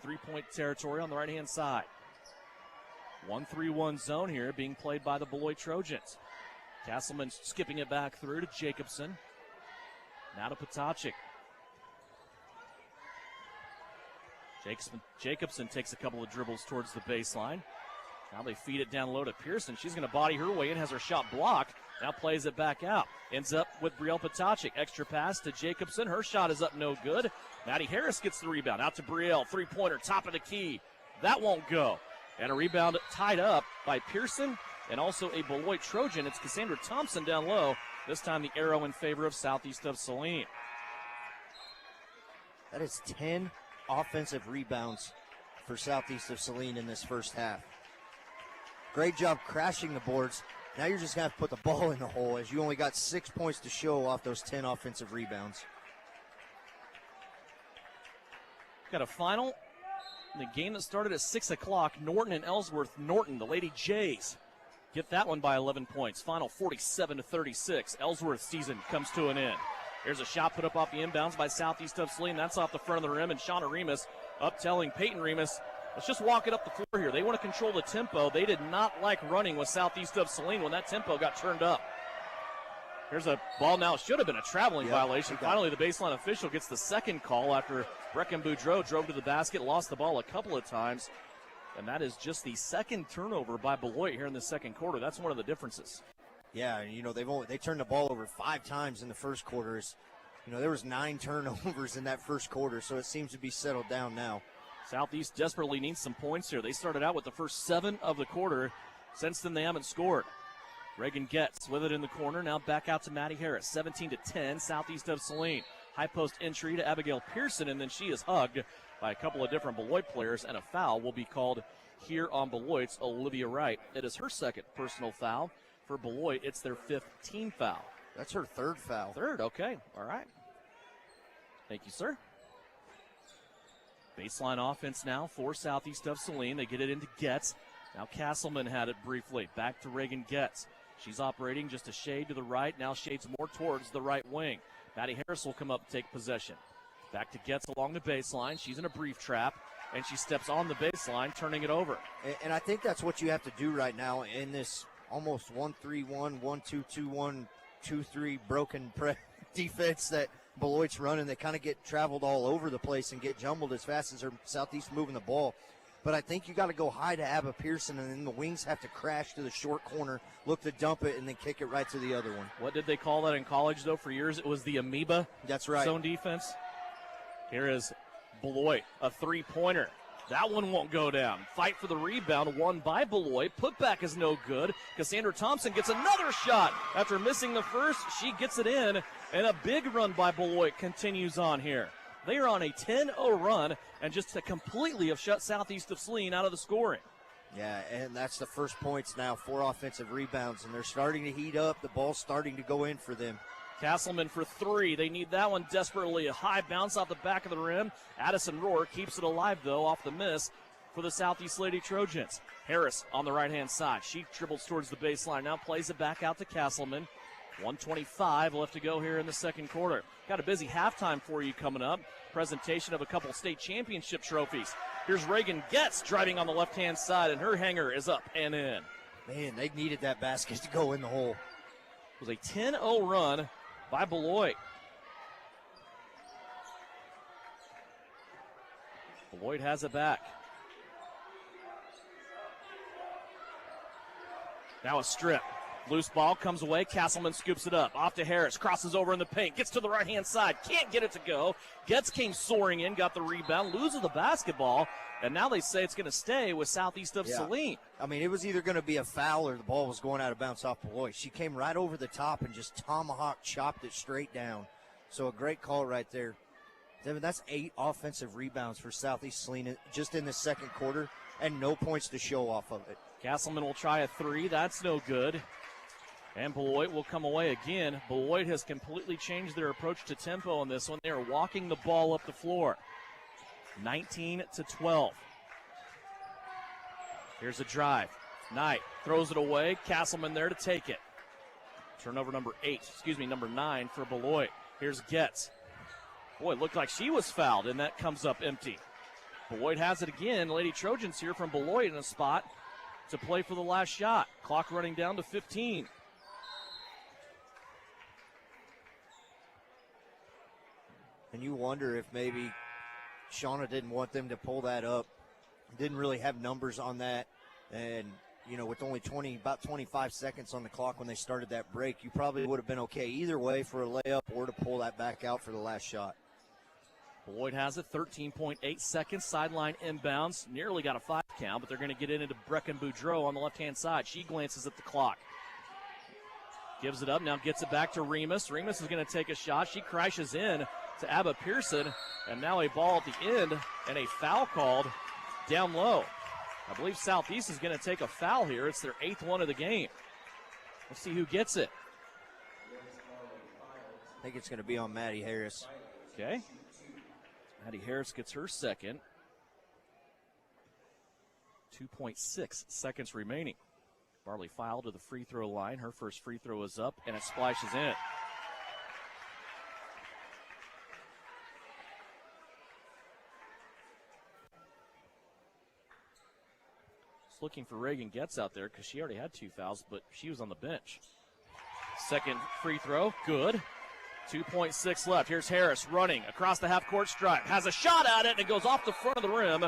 Three-point territory on the right-hand side. 1-3-1 zone here being played by the Beloit Trojans. Castleman skipping it back through to Jacobson. Now to Potacek. Jacobson takes a couple of dribbles towards the baseline. Now they feed it down low to Pearson. She's going to body her way in, has her shot blocked. Now plays it back out. Ends up with Brielle Potacek. Extra pass to Jacobson. Her shot is up, no good. Maddie Harris gets the rebound. Out to Brielle. Three-pointer, top of the key. That won't go. And a rebound tied up by Pearson and also a Beloit Trojan. It's Cassandra Thompson down low. This time the arrow in favor of Southeast of Saline. That is 10 offensive rebounds for Southeast of Saline in this first half. Great job crashing the boards. Now you're just going to have to put the ball in the hole as you only got 6 points to show off those 10 offensive rebounds. Got a final. The game that started at 6 o'clock, Norton and Ellsworth. Norton, the Lady Jays, get that one by 11 points. Final 47-36. Ellsworth's season comes to an end. Here's a shot put up off the inbounds by Southeast of Saline. That's off the front of the rim, and Shauna Remus up telling Peyton Remus, let's just walk it up the floor here. They want to control the tempo. They did not like running with Southeast of Saline when that tempo got turned up. Here's a ball now. Should have been a traveling violation. Finally, the baseline official gets the second call after Brecken Boudreau drove to the basket, lost the ball a couple of times. And that is just the second turnover by Beloit here in the second quarter. That's one of the differences. Yeah, you know, they turned the ball over 5 times in the first quarter. You know, there was 9 turnovers in that first quarter, so it seems to be settled down now. Southeast desperately needs some points here. They started out with the first 7 of the quarter. Since then, they haven't scored. Reagan Getz with it in the corner. Now back out to Maddie Harris. 17-10, Southeast of Saline. High post entry to Abigail Pearson, and then she is hugged by a couple of different Beloit players, and a foul will be called here on Beloit's Olivia Wright. It is her second personal foul. For Beloit, it's their 5th team foul. That's her 3rd foul. 3rd, okay. All right. Thank you, sir. Baseline offense now for Southeast of Saline. They get it into Getz. Now Castleman had it briefly. Back to Reagan Getz. She's operating just a shade to the right. Now shades more towards the right wing. Maddie Harris will come up and take possession. Back to Getz along the baseline. She's in a brief trap, and she steps on the baseline, turning it over. And I think that's what you have to do right now in this almost 1-3-1, 1-2-2-1, 2-3 broken defense that Beloit's running. They kind of get traveled all over the place and get jumbled as fast as Southeast moving the ball. But I think you got to go high to Abba Pearson, and then the wings have to crash to the short corner, look to dump it, and then kick it right to the other one. What did they call that in college, though? For years, it was the amoeba. That's right. Zone defense. Here is Beloit, a three-pointer. That one won't go down. Fight for the rebound, won by Beloit. Putback is no good. Cassandra Thompson gets another shot. After missing the first, she gets it in, and a big run by Beloit continues on here. They are on a 10-0 run and just to completely have shut Southeast of Saline out of the scoring. Yeah, and that's the first points now, 4 offensive rebounds, and they're starting to heat up. The ball's starting to go in for them. Castleman for 3. They need that one desperately. A high bounce off the back of the rim. Addison Rohr keeps it alive, though, off the miss for the Southeast Lady Trojans. Harris on the right-hand side. She dribbles towards the baseline. Now plays it back out to Castleman. 1:25 left to go here in the second quarter. Got a busy halftime for you coming up. Presentation of a couple state championship trophies. Here's Reagan Getz driving on the left-hand side, and her hanger is up and in. Man, they needed that basket to go in the hole. It was a 10-0 run by Beloit. Beloit has it back. Now a strip. Loose ball comes away. Castleman scoops it up. Off to Harris. Crosses over in the paint. Gets to the right-hand side. Can't get it to go. Getz came soaring in. Got the rebound. Loses the basketball. And now they say it's going to stay with Southeast of Saline. I mean, it was either going to be a foul or the ball was going out of bounds off Beloit. She came right over the top and just tomahawk chopped it straight down. So a great call right there. Devin, that's 8 offensive rebounds for Southeast Saline just in the second quarter and no points to show off of it. Castleman will try a 3. That's no good. And Beloit will come away again. Beloit has completely changed their approach to tempo on this one. They are walking the ball up the floor. 19-12. Here's a drive. Knight throws it away. Castleman there to take it. Turnover number 9 for Beloit. Here's Getz. Boy, it looked like she was fouled, and that comes up empty. Beloit has it again. Lady Trojans here from Beloit in a spot to play for the last shot. Clock running down to 15. And you wonder if maybe Shauna didn't want them to pull that up. Didn't really have numbers on that. And, you know, with only about 25 seconds on the clock when they started that break, you probably would have been okay either way for a layup or to pull that back out for the last shot. Beloit has it, 13.8 seconds, sideline inbounds. Nearly got a 5 count, but they're going to get it into Brecken Boudreau on the left-hand side. She glances at the clock. Gives it up, now gets it back to Remus. Remus is going to take a shot. She crashes in to Abba Pearson, and now a ball at the end and a foul called down low. I believe Southeast is going to take a foul here. It's their 8th one of the game. We'll see who gets it. I think it's going to be on Maddie Harris. Okay. Maddie Harris gets her second. 2.6 seconds remaining. Barley filed to the free throw line. Her first free throw is up, and it splashes in. Just looking for Reagan Getz out there because she already had 2 fouls, but she was on the bench. Second free throw, good. 2.6 left. Here's Harris running across the half-court stripe. Has a shot at it, and it goes off the front of the rim.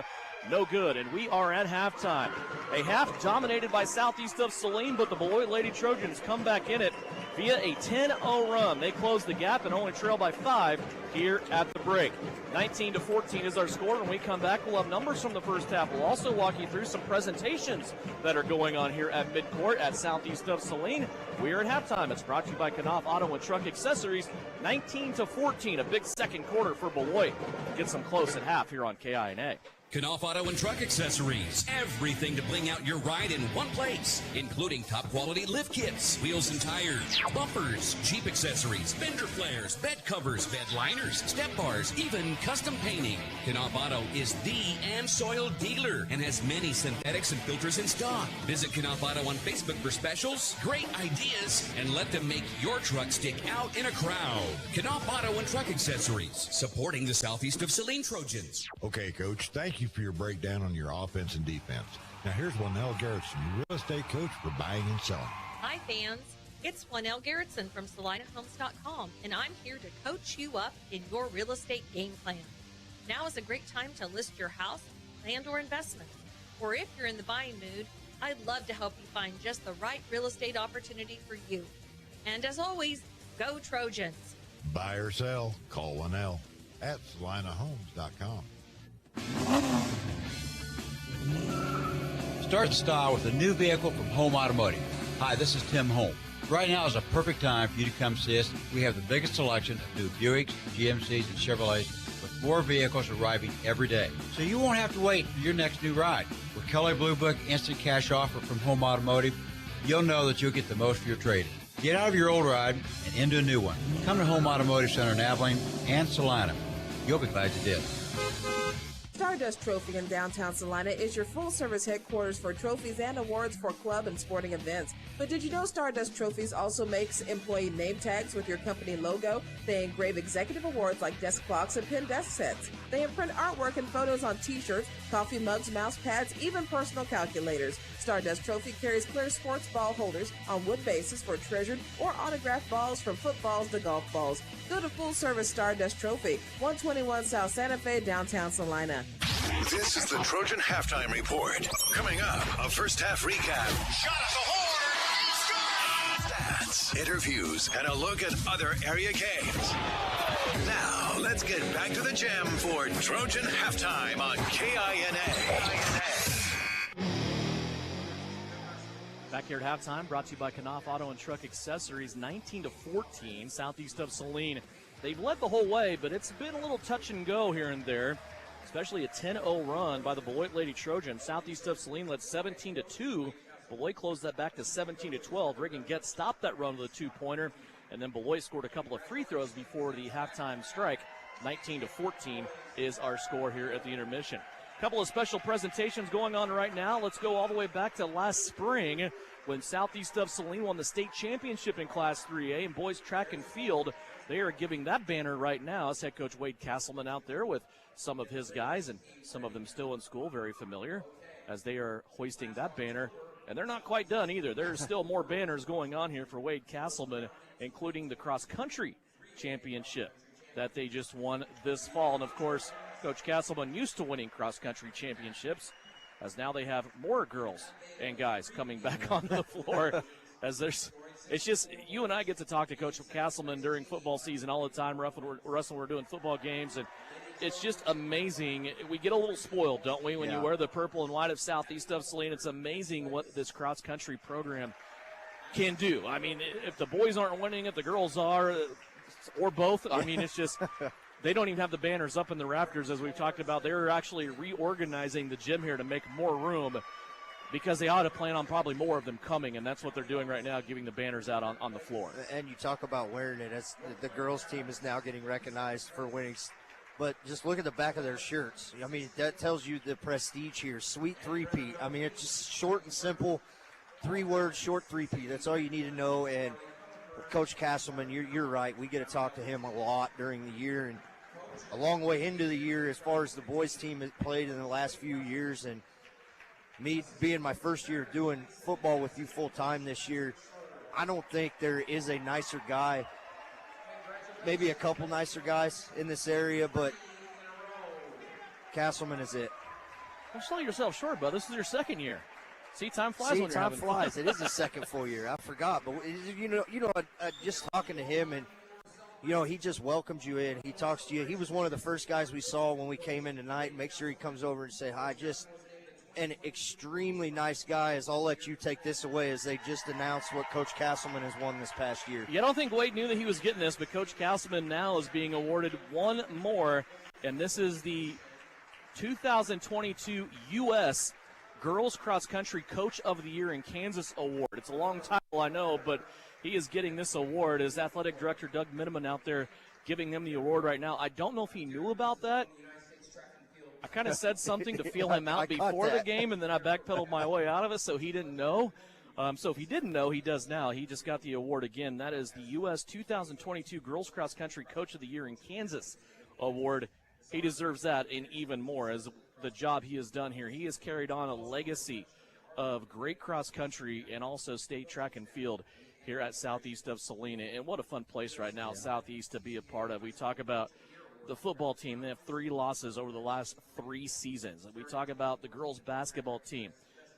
No good, and we are at halftime. A half dominated by Southeast of Saline, but the Beloit Lady Trojans come back in it via a 10-0 run. They close the gap and only trail by 5 here at the break. 19-14 is our score. When we come back, we'll have numbers from the first half. We'll also walk you through some presentations that are going on here at midcourt at Southeast of Saline. We're at halftime. It's brought to you by Knopf Auto and Truck Accessories. 19-14, a big second quarter for Beloit. Gets them close at half here on KINA. Knopf Auto and Truck Accessories. Everything to bling out your ride in one place, including top quality lift kits, wheels and tires, bumpers, Jeep accessories, fender flares, bed covers, bed liners, step bars, even custom painting. Knopf Auto is the and soil dealer and has many synthetics and filters in stock. Visit Knopf Auto on Facebook for specials, great ideas, and let them make your truck stick out in a crowd. Knopf Auto and Truck Accessories, supporting the Southeast of Saline Trojans. Okay, Coach, thank you for your breakdown on your offense and defense. Now here's Winnell Garrettson, your real estate coach for buying and selling. Hi, fans. It's Winnell Garrettson from SalinaHomes.com, and I'm here to coach you up in your real estate game plan. Now is a great time to list your house, land, or investment. Or if you're in the buying mood, I'd love to help you find just the right real estate opportunity for you. And as always, go Trojans. Buy or sell, call Winnell at SalinaHomes.com. Start style with a new vehicle from Home Automotive. Hi, this is Tim Holm. Right now is a perfect time for you to come see us. We have the biggest selection of new Buicks, GMCs, and Chevrolets, with more vehicles arriving every day. So you won't have to wait for your next new ride. With Kelley Blue Book Instant Cash Offer from Home Automotive, you'll know that you'll get the most for your trade-in. Get out of your old ride and into a new one. Come to Home Automotive Center in Abilene and Salina. You'll be glad you did. Stardust Trophy in downtown Salina is your full-service headquarters for trophies and awards for club and sporting events. But did you know Stardust Trophies also makes employee name tags with your company logo? They engrave executive awards like desk clocks and pen desk sets. They imprint artwork and photos on T-shirts, coffee mugs, mouse pads, even personal calculators. Stardust Trophy carries clear sports ball holders on wood bases for treasured or autographed balls from footballs to golf balls. Go to Full Service Stardust Trophy, 121 South Santa Fe, downtown Salina. This is the Trojan Halftime Report. Coming up, a first half recap. Shot at the horn! Stats, interviews, and a look at other area games. Now, let's get back to the gym for Trojan Halftime on KINA. Back here at halftime, brought to you by Knopf Auto and Truck Accessories, 19-14, Southeast of Saline. They've led the whole way, but it's been a little touch and go here and there, especially a 10-0 run by the Beloit Lady Trojans. Southeast of Saline led 17-2. Beloit closed that back to 17-12. Reagan Getz stopped that run with a two-pointer, and then Beloit scored a couple of free throws before the halftime strike. 19-14 is our score here at the intermission. A couple of special presentations going on right now. Let's go all the way back to last spring when Southeast of Saline won the state championship in Class 3A in boys track and field. they are giving that banner right now. It's head coach Wade Castleman out there with some of his guys, and some of them still in school, very familiar, as they are hoisting that banner. And they're not quite done either. There's still more banners going on here for Wade Castleman, including the cross-country championship that they just won this fall. And, of course, Coach Castleman used to winning cross-country championships, as now they have more girls and guys coming back on the floor. It's just, you and I get to talk to Coach Castleman during football season all the time. Russell, we're doing football games, and it's just amazing. We get a little spoiled, don't we, when you wear the purple and white of Southeast of Saline. It's amazing what this cross-country program can do. I mean, if the boys aren't winning it, the girls are, or both. I mean, it's just they don't even have the banners up in the rafters, as we've talked about. They're actually reorganizing the gym here to make more room, because they ought to plan on probably more of them coming, and that's what they're doing right now, giving the banners out on the floor. And you talk about wearing it, as the girls' team is now getting recognized for winning. But just look at the back of their shirts. I mean, that tells you the prestige here. Sweet three-peat. I mean, it's just short and simple. 3 words, short three-peat. That's all you need to know. And Coach Castleman, you're right. We get to talk to him a lot during the year, and a long way into the year as far as the boys' team has played in the last few years. And me being my first year doing football with you full-time this year, I don't think there is a nicer guy, maybe a couple nicer guys in this area, but Castleman is it. Don't sell yourself short, bud. This is your second year. See, time flies when you're time having flies. fun. It is the second full year. I forgot, but just talking to him, and he just welcomes you in. He talks to you. He was one of the first guys we saw when we came in tonight. Make sure he comes over and say hi. Just an extremely nice guy. As I'll let you take this away, as they just announced what Coach Castleman has won this past year. Yeah, I don't think Wade knew that he was getting this, but Coach Castleman now is being awarded one more, and this is the 2022 U.S. Girls Cross Country Coach of the Year in Kansas Award. It's a long title, I know, but he is getting this award as Athletic Director Doug Miniman out there giving him the award right now. I don't know if he knew about that. I kind of said something to feel him out before the game, and then I backpedaled my way out of it, so he didn't know. So if he didn't know, he does now. He just got the award again. That is the U.S. 2022 Girls Cross Country Coach of the Year in Kansas Award. He deserves that and even more, as the job he has done here. He has carried on a legacy of great cross country and also state track and field here at Southeast of Saline. And what a fun place right now, Southeast, to be a part of. We talk about the football team. They have 3 losses over the last 3 seasons. We talk about the girls basketball team,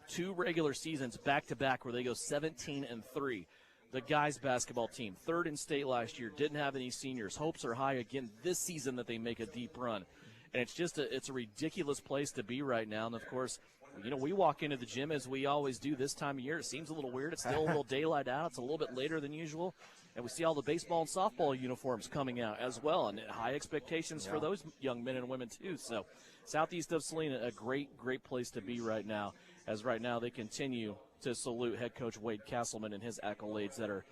2 regular seasons back-to-back where they go 17-3. The guys basketball team, 3rd in state last year, didn't have any seniors. Hopes are high again this season that they make a deep run. And it's just it's a ridiculous place to be right now. And, of course, we walk into the gym as we always do this time of year. It seems a little weird. It's still a little daylight out. It's a little bit later than usual. And we see all the baseball and softball uniforms coming out as well, and high expectations for those young men and women too. So Southeast of Saline, a great, great place to be right now, as right now they continue to salute head coach Wade Castleman and his accolades that are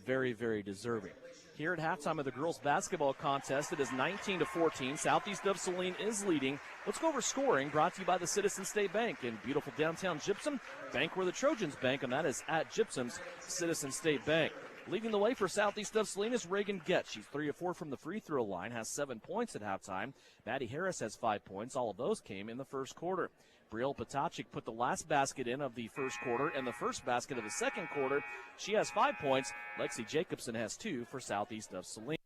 very, very deserving. Here at halftime of the girls basketball contest, it is 19-14. Southeast of Saline is leading. Let's go over scoring, brought to you by the Citizen State Bank in beautiful downtown Gypsum. Bank where the Trojans bank, and that is at Gypsum's Citizen State Bank. Leading the way for Southeast of Saline is Reagan Getz. She's 3 of 4 from the free throw line, has 7 points at halftime. Maddie Harris has 5 points. All of those came in the first quarter. Brielle Potacik put the last basket in of the first quarter and the first basket of the second quarter. She has 5 points. Lexi Jacobson has 2 for Southeast of Saline.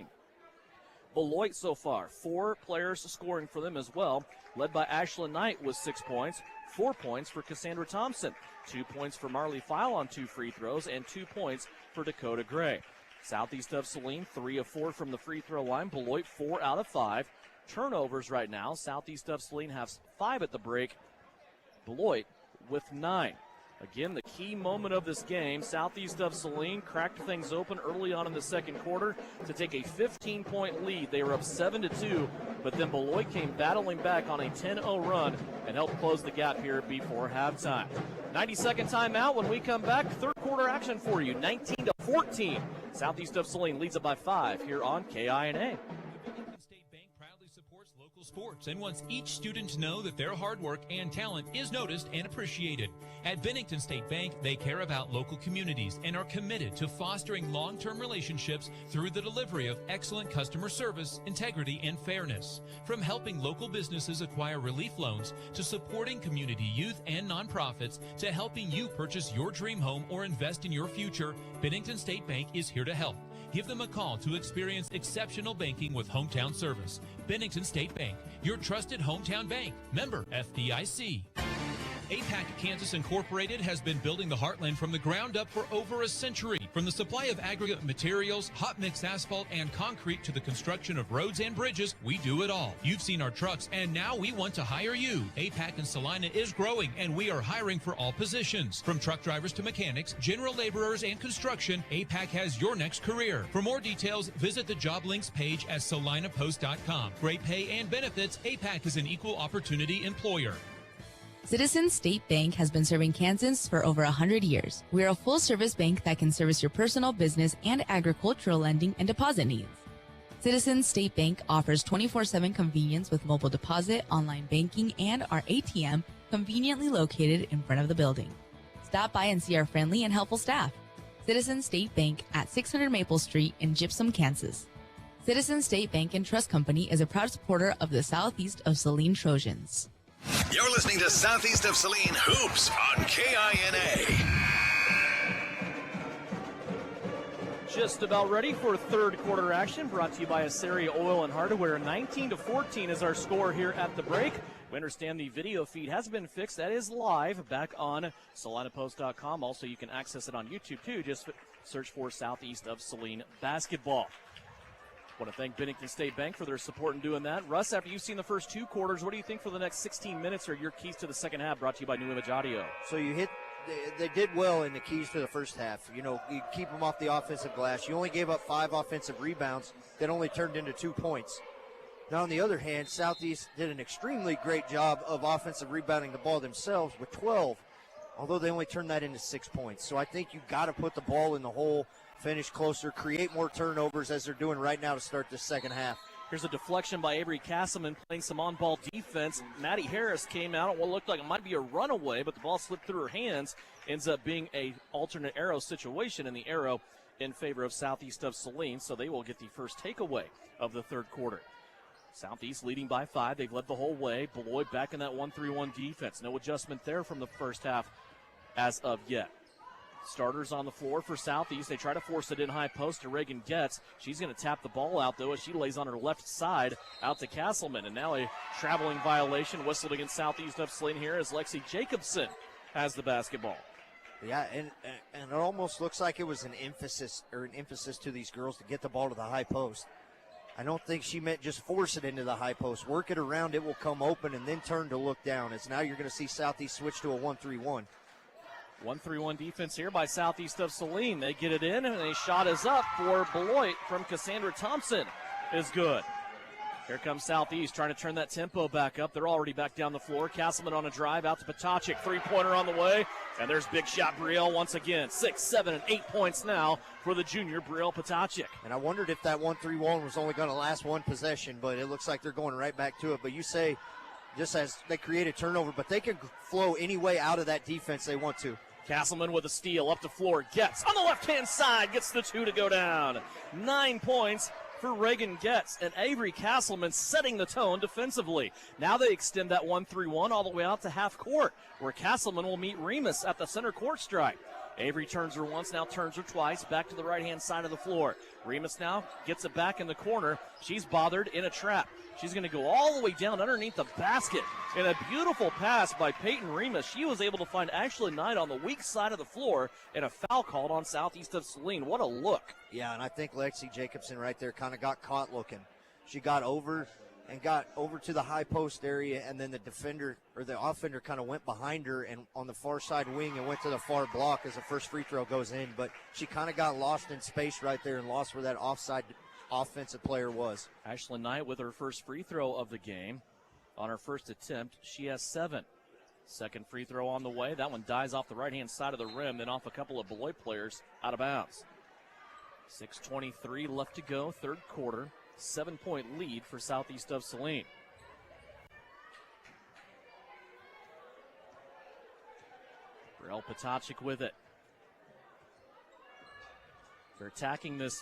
Beloit so far, 4 players scoring for them as well, led by Ashlyn Knight with 6 points, 4 points for Cassandra Thompson, 2 points for Marley File on 2 free throws, and 2 points for Dakota Gray. Southeast of Saline, 3 of 4 from the free throw line. Beloit, 4 out of 5. Turnovers right now. Southeast of Saline has 5 at the break. Beloit with 9. Again, the key moment of this game, Southeast of Saline cracked things open early on in the second quarter to take a 15-point lead. They were up 7-2, but then Beloit came battling back on a 10-0 run and helped close the gap here before halftime. 90-second timeout. When we come back, third quarter action for you, 19-14. Southeast of Saline leads it by 5 here on KINA. State Bank proudly supports Local sports and wants each student to know that their hard work and talent is noticed and appreciated. At Bennington State Bank, they care about local communities and are committed to fostering long-term relationships through the delivery of excellent customer service, integrity, and fairness. From helping local businesses acquire relief loans to supporting community youth and nonprofits to helping you purchase your dream home or invest in your future, Bennington State Bank is here to help. Give them a call to experience exceptional banking with hometown service. Bennington State Bank, your trusted hometown bank. Member FDIC. APAC Kansas Incorporated has been building the heartland from the ground up for over a century. From the supply of aggregate materials, hot mix asphalt, and concrete to the construction of roads and bridges, we do it all. You've seen our trucks, and now we want to hire you. APAC in Saline is growing, and we are hiring for all positions. From truck drivers to mechanics, general laborers, and construction, APAC has your next career. For more details, visit the job links page at salinapost.com. Great pay and benefits, APAC is an equal opportunity employer. Citizens State Bank has been serving Kansans for over 100 years. We are a full-service bank that can service your personal, business, and agricultural lending and deposit needs. Citizens State Bank offers 24/7 convenience with mobile deposit, online banking, and our ATM conveniently located in front of the building. Stop by and see our friendly and helpful staff. Citizens State Bank at 600 Maple Street in Gypsum, Kansas. Citizens State Bank and Trust Company is a proud supporter of the Southeast of Saline Trojans. You're listening to Southeast of Saline Hoops on KINA. Just about ready for third quarter action, brought to you by Assaria Oil and Hardware. 19-14 is our score here at the break. We understand the video feed has been fixed. That is live back on salinapost.com. Also, you can access it on YouTube, too. Just search for Southeast of Saline Basketball. Want to thank Bennington State Bank for their support in doing that. Russ, after you've seen the first two quarters, what do you think for the next 16 minutes or your keys to the second half, brought to you by New Image Audio? So they did well in the keys to the first half. You know, you keep them off the offensive glass. You only gave up 5 offensive rebounds that only turned into 2 points. Now, on the other hand, Southeast did an extremely great job of offensive rebounding the ball themselves with 12, although they only turned that into 6 points. So I think you've got to put the ball in the hole, finish closer, create more turnovers as they're doing right now to start this second half. Here's a deflection by Avery Castleman playing some on-ball defense. Maddie Harris came out on what looked like it might be a runaway, but the ball slipped through her hands. Ends up being a alternate arrow situation, and the arrow in favor of Southeast of Saline, so they will get the first takeaway of the third quarter. Southeast leading by 5. They've led the whole way. Beloit back in that 1-3-1 defense. No adjustment there from the first half as of yet. Starters on the floor for Southeast. They try to force it in high post to Reagan Getz. She's going to tap the ball out, though, as she lays on her left side out to Castleman. And now a traveling violation whistled against Southeast of Saline here as Lexi Jacobson has the basketball. Yeah, and it almost looks like it was an emphasis to these girls to get the ball to the high post. I don't think she meant just force it into the high post. Work it around, it will come open, and then turn to look down. As now you're going to see Southeast switch to a 1-3-1. 1-3-1 defense here by Southeast of Saline. They get it in, and a shot is up for Beloit from Cassandra Thompson is good. Here comes Southeast trying to turn that tempo back up. They're already back down the floor. Castleman on a drive out to Potacek. Three-pointer on the way, and there's big shot Brielle once again. 6, 7, and 8 points now for the junior Brielle Potacek. And I wondered if that 1-3-1 was only going to last one possession, but it looks like they're going right back to it. But you say just as they create a turnover, but they can flow any way out of that defense they want to. Castleman with a steal up the floor. Getz on the left-hand side. Gets the 2 to go down. 9 points for Reagan Getz. And Avery Castleman setting the tone defensively. Now they extend that 1-3-1 all the way out to half court, where Castleman will meet Remus at the center court stripe. Avery turns her once, now turns her twice, back to the right-hand side of the floor. Remus now gets it back in the corner. She's bothered in a trap. She's going to go all the way down underneath the basket. And a beautiful pass by Peyton Remus. She was able to find Ashley Knight on the weak side of the floor, and a foul called on Southeast of Saline. What a look. Yeah, and I think Lexi Jacobson right there kind of got caught looking. She got over to the high post area, and then the defender or the offender kind of went behind her and on the far side wing and went to the far block as the first free throw goes in. But she kind of got lost in space right there and lost where that offside offensive player was. Ashley Knight with her first free throw of the game. On her first attempt, she has 7. Second free throw on the way. That one dies off the right-hand side of the rim, then off a couple of Beloit players out of bounds. 6:23 left to go, third quarter. 7-point lead for Southeast of Saline. Brielle Potocik with it. They're attacking this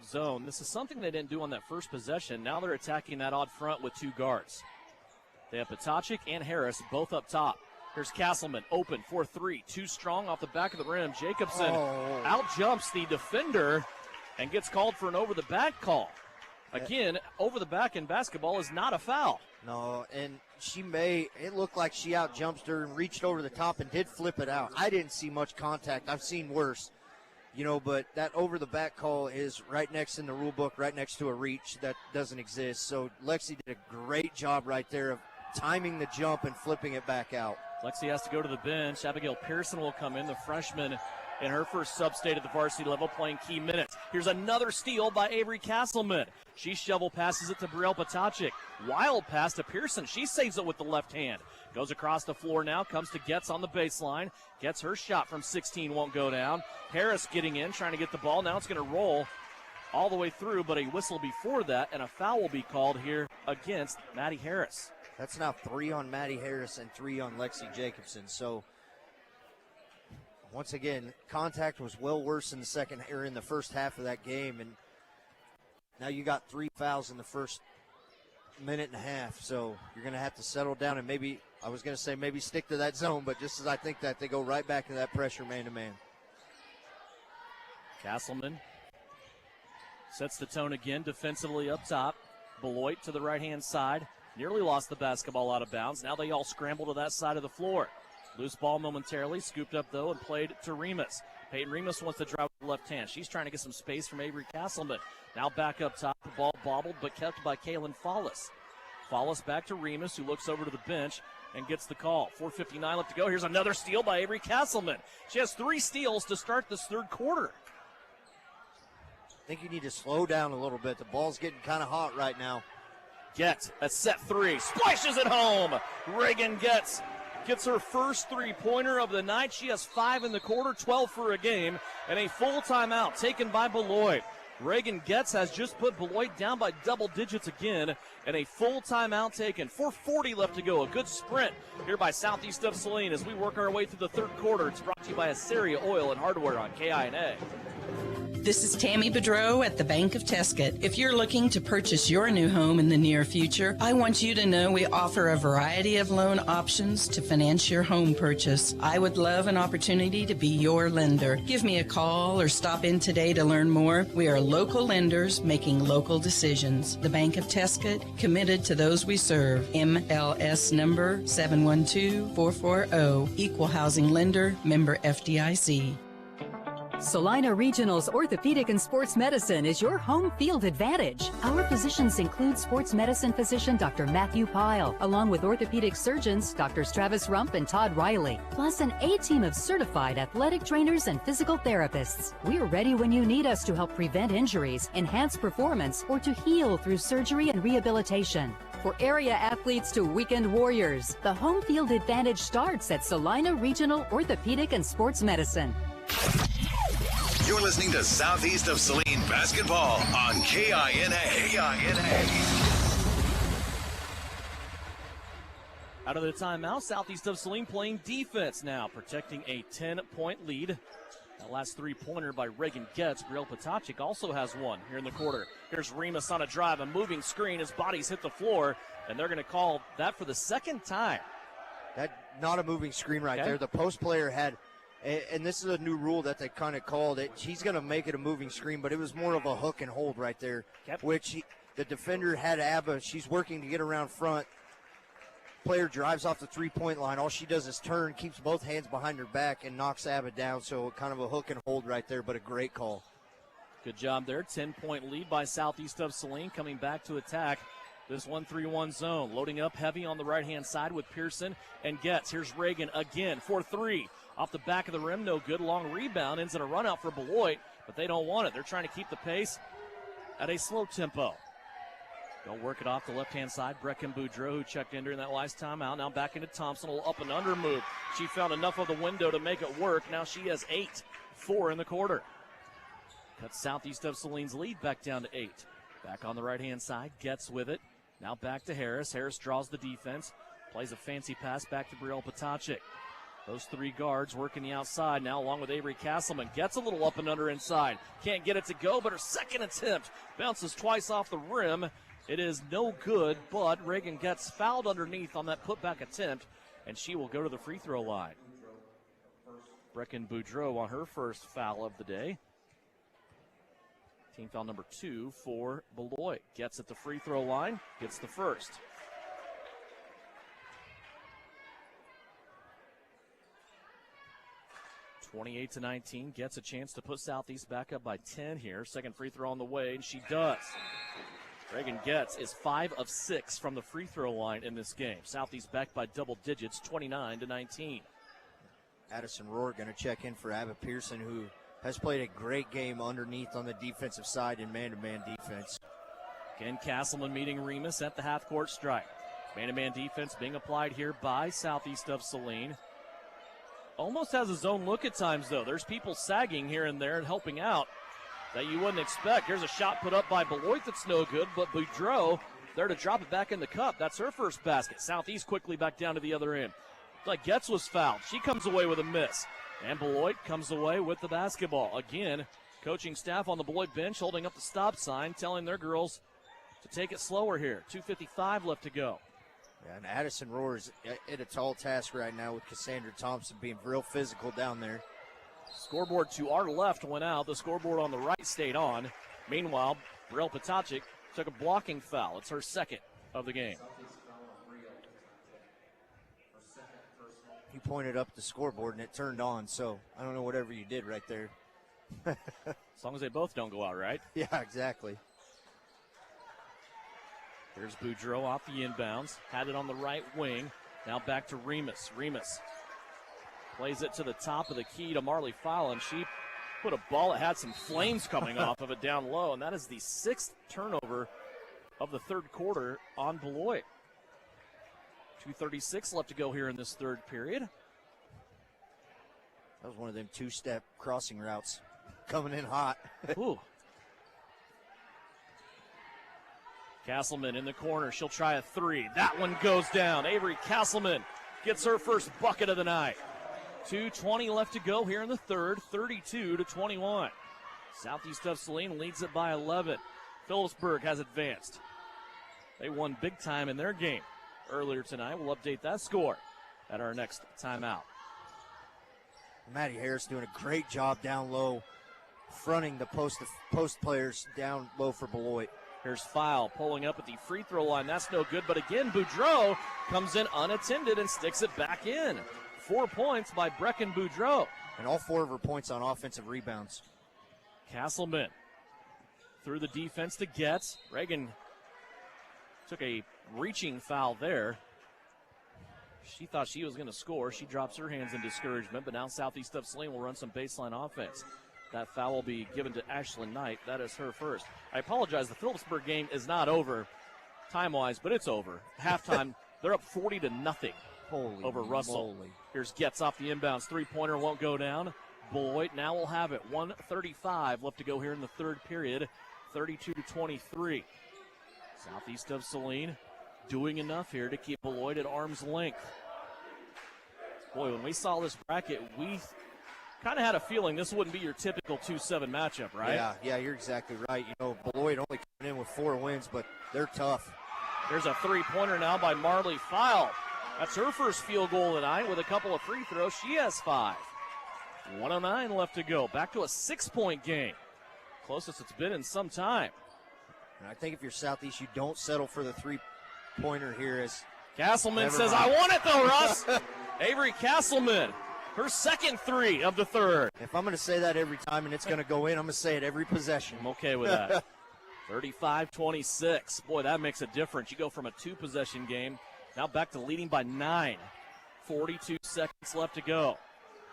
zone. This is something they didn't do on that first possession. Now they're attacking that odd front with 2 guards. They have Potocik and Harris both up top. Here's Castleman, open for 3. Too strong off the back of the rim. Jacobson out jumps the defender and gets called for an over-the-back call. Again, over-the-back in basketball is not a foul. No, and it looked like she out jumps her and reached over the top and did flip it out. I didn't see much contact. I've seen worse. But that over-the-back call is right next in the rule book, right next to a reach that doesn't exist. So Lexi did a great job right there of timing the jump and flipping it back out. Lexi has to go to the bench. Abigail Pearson will come in, the freshman in her first sub-state at the varsity level, playing key minutes. Here's another steal by Avery Castleman. She shovel passes it to Brielle Potocik. Wild pass to Pearson. She saves it with the left hand. Goes across the floor now, comes to Getz on the baseline. Gets her shot from 16, won't go down. Harris getting in, trying to get the ball. Now it's going to roll all the way through, but a whistle before that, and a foul will be called here against Maddie Harris. That's now 3 on Maddie Harris and 3 on Lexi Jacobson. So, once again, contact was well worse in the first half of that game, and now you got 3 fouls in the first minute and a half. So you're going to have to settle down and maybe stick to that zone, but just as I think that they go right back into that pressure man-to-man. Castleman sets the tone again defensively up top. Beloit to the right-hand side. Nearly lost the basketball out of bounds. Now they all scramble to that side of the floor. Loose ball momentarily, scooped up though and played to Remus. Peyton Remus wants to drive with the left hand. She's trying to get some space from Avery Castleman. Now back up top, the ball bobbled but kept by Kaylin Follis. Follis back to Remus, who looks over to the bench and gets the call. 4:59 left to go. Here's another steal by Avery Castleman. She has 3 steals to start this third quarter. I think you need to slow down a little bit. The ball's getting kind of hot right now. Getz, a set 3, splashes it home. Reagan Getz gets her first 3-pointer of the night. She has 5 in the quarter, 12 for a game, and a full timeout taken by Beloit. Reagan Getz has just put Beloit down by double digits again, and a full timeout taken. 4:40 left to go. A good sprint here by Southeast of Saline as we work our way through the third quarter. It's brought to you by Assyria Oil and Hardware on KINA. This is Tammy Bedreau at the Bank of Tesket. If you're looking to purchase your new home in the near future, I want you to know we offer a variety of loan options to finance your home purchase. I would love an opportunity to be your lender. Give me a call or stop in today to learn more. We are local lenders making local decisions. The Bank of Tesket, committed to those we serve. MLS number 712440. Equal housing lender, member FDIC. Salina Regional's Orthopedic and Sports Medicine is your home field advantage. Our physicians include sports medicine physician Dr. Matthew Pyle, along with orthopedic surgeons Drs. Travis Rump and Todd Riley, plus an A-team of certified athletic trainers and physical therapists. We're ready when you need us to help prevent injuries, enhance performance, or to heal through surgery and rehabilitation. For area athletes to weekend warriors, the home field advantage starts at Salina Regional Orthopedic and Sports Medicine. You're listening to Southeast of Saline Basketball on KINA. Out of the timeout, Southeast of Saline playing defense now, protecting a 10-point lead. That last 3-pointer by Reagan Getz. Brielle Potocik also has one here in the quarter. Here's Remus on a drive, a moving screen. His bodies hit the floor, and they're going to call that for the second time. That not a moving screen right there. The post player had, and this is a new rule that they kind of called it. He's going to make it a moving screen, but it was more of a hook and hold right there, which the defender had Abba. She's working to get around front. Player drives off the 3-point line. All she does is turn, keeps both hands behind her back, and knocks Abba down. So kind of a hook and hold right there, but a great call. Good job there. 10-point lead by Southeast of Saline, coming back to attack this 1-3-1 zone. Loading up heavy on the right-hand side with Pearson and Getz. Here's Reagan again for 3. Off the back of the rim, no good. Long rebound, ends in a run out for Beloit, but they don't want it. They're trying to keep the pace at a slow tempo. They'll work it off the left-hand side. Brecken Boudreau, who checked in during that last timeout. Now back into Thompson, a little up and under move. She found enough of the window to make it work. Now she has 8, 4 in the quarter. Cuts Southeast of Saline's lead back down to 8. Back on the right-hand side, Getz with it. Now back to Harris. Harris draws the defense. Plays a fancy pass back to Brielle Potocik. Those three guards working the outside now, along with Avery Castleman. Gets a little up and under inside. Can't get it to go, but her second attempt bounces twice off the rim. It is no good, but Reagan gets fouled underneath on that putback attempt, and she will go to the free throw line. Brecken Boudreau on her first foul of the day. Team foul number 2 for Beloit. Gets at the free throw line, gets the first. (28-19), gets a chance to put Southeast back up by 10 here. Second free throw on the way, and she does. Reagan Getz is 5 of 6 from the free throw line in this game. Southeast back by double digits, 29-19. Addison Rohr going to check in for Abbott Pearson, who has played a great game underneath on the defensive side in man-to-man defense. Again, Castleman meeting Remus at the half-court stripe. Man-to-man defense being applied here by Southeast of Saline. Almost has a zone look at times, though. There's people sagging here and there and helping out that you wouldn't expect. Here's a shot put up by Beloit that's no good, but Boudreau there to drop it back in the cup. That's her first basket. Southeast quickly back down to the other end. Like Getz was fouled. She comes away with a miss. And Beloit comes away with the basketball. Again, coaching staff on the Beloit bench holding up the stop sign, telling their girls to take it slower here. 2:55 left to go. Yeah, and Addison Rohr is at a tall task right now with Cassandra Thompson being real physical down there. Scoreboard to our left went out. The scoreboard on the right stayed on. Meanwhile, Brel Patacic took a blocking foul. It's her second of the game. He pointed up the scoreboard and it turned on, so I don't know whatever you did right there. As long as they both don't go out, right? Yeah, exactly. Here's Boudreau off the inbounds. Had it on the right wing. Now back to Remus. Remus plays it to the top of the key to Marley Fowle. She put a ball that had some flames coming off of it down low, and that is the 6th turnover of the third quarter on Beloit. 2:36 left to go here in this third period. That was one of them two-step crossing routes coming in hot. Ooh. Castleman in the corner. She'll try a three. That one goes down. Avery Castleman gets her first bucket of the night. 2:20 left to go here in the third, 32-21. Southeast of Saline leads it by 11. Phillipsburg has advanced. They won big time in their game earlier tonight. We'll update that score at our next timeout. Maddie Harris doing a great job down low, fronting the post players down low for Beloit. Here's Fowle pulling up at the free throw line. That's no good, but again, Boudreau comes in unattended and sticks it back in. 4 points by Brecken Boudreau. And all 4 of her points on offensive rebounds. Castleman through the defense to Getz. Reagan took a reaching foul there. She thought she was going to score. She drops her hands in discouragement, but now Southeast of Saline will run some baseline offense. That foul will be given to Ashlyn Knight. That is her first. I apologize. The Phillipsburg game is not over time-wise, but it's over. Halftime, they're up 40-0 over Russell. Moly. Here's Getz off the inbounds. Three-pointer won't go down. Beloit now will have it. 1:35 left to go here in the third period. 32-23. Southeast of Saline doing enough here to keep Beloit at arm's length. Boy, when we saw this bracket, we kind of had a feeling this wouldn't be your typical 2-7 matchup, right? Yeah, you're exactly right. You know, Beloit only coming in with 4 wins, but they're tough. There's a three-pointer now by Marley Fowle. That's her first field goal tonight with a couple of free throws. She has 5. 1:09 left to go. Back to a 6-point game. Closest it's been in some time. And I think if you're Southeast, you don't settle for the three-pointer here. As Castleman says, I want it though, Russ. Avery Castleman, her second 3 of the third. If I'm going to say that every time and it's going to go in, I'm going to say it every possession. I'm okay with that. 35-26. Boy, that makes a difference. You go from a 2-possession game now back to leading by 9. 42 seconds left to go.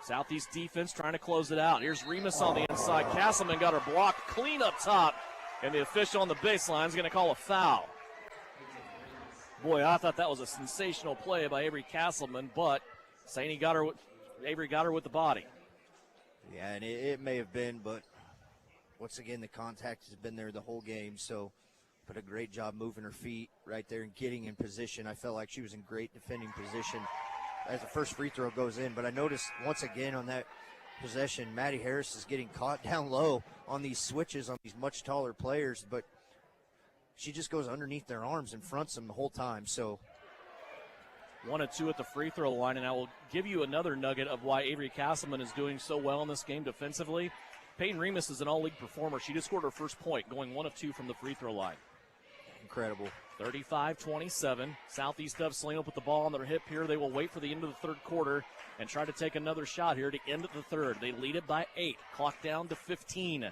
Southeast defense trying to close it out. Here's Remus on the inside. Castleman got her blocked clean up top, and the official on the baseline is going to call a foul. Boy, I thought that was a sensational play by Avery Castleman, but Avery got her with the body. Yeah, and it may have been, but once again, the contact has been there the whole game, so put a great job moving her feet right there and getting in position. I felt like she was in great defending position as the first free throw goes in. But I noticed once again on that possession, Maddie Harris is getting caught down low on these switches on these much taller players, but she just goes underneath their arms and fronts them the whole time. So 1 of 2 at the free throw line, and I will give you another nugget of why Avery Castleman is doing so well in this game defensively. Peyton Remus is an all-league performer. She just scored her first point, going 1 of 2 from the free throw line. Incredible. 35-27. Southeast of Saline will put the ball on their hip here. They will wait for the end of the third quarter and try to take another shot here to end the third. They lead it by 8. Clock down to 15.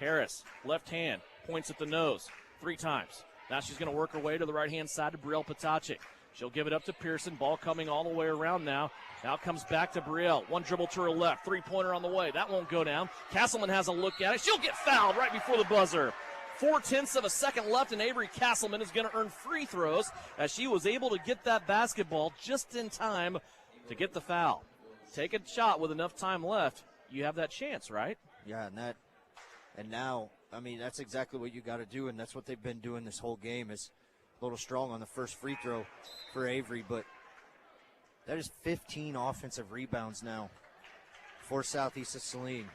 Harris, left hand, points at the nose 3 times. Now she's going to work her way to the right-hand side to Brielle Patacic. She'll give it up to Pearson. Ball coming all the way around now. Now comes back to Brielle. One dribble to her left. 3-pointer on the way. That won't go down. Castleman has a look at it. She'll get fouled right before the buzzer. 0.4 of a second left, and Avery Castleman is going to earn free throws as she was able to get that basketball just in time to get the foul. Take a shot with enough time left. You have that chance, right? Yeah, and now, I mean, that's exactly what you got to do, and that's what they've been doing this whole game. Is a little strong on the first free throw for Avery, but that is 15 offensive rebounds now for Southeast of Saline.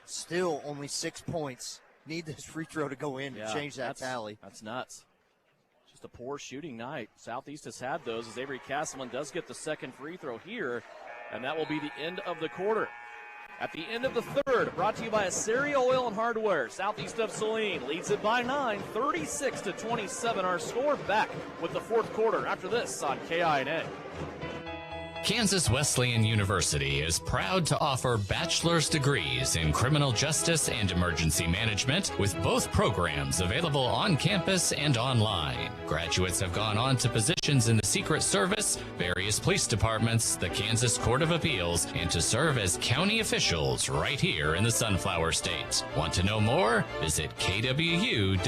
Still only 6 points. Need this free throw to go in to change that tally. That's nuts. Just a poor shooting night. Southeast has had those as Avery Castleman does get the second free throw here, and that will be the end of the quarter. At the end of the third, brought to you by Assyria Oil and Hardware. Southeast of Saline leads it by 9, 36-27. Our score. Back with the fourth quarter after this on KINA. Kansas Wesleyan University is proud to offer bachelor's degrees in criminal justice and emergency management, with both programs available on campus and online. Graduates have gone on to positions in the Secret Service, various police departments, the Kansas Court of Appeals, and to serve as county officials right here in the Sunflower State. Want to know more? Visit kwu.edu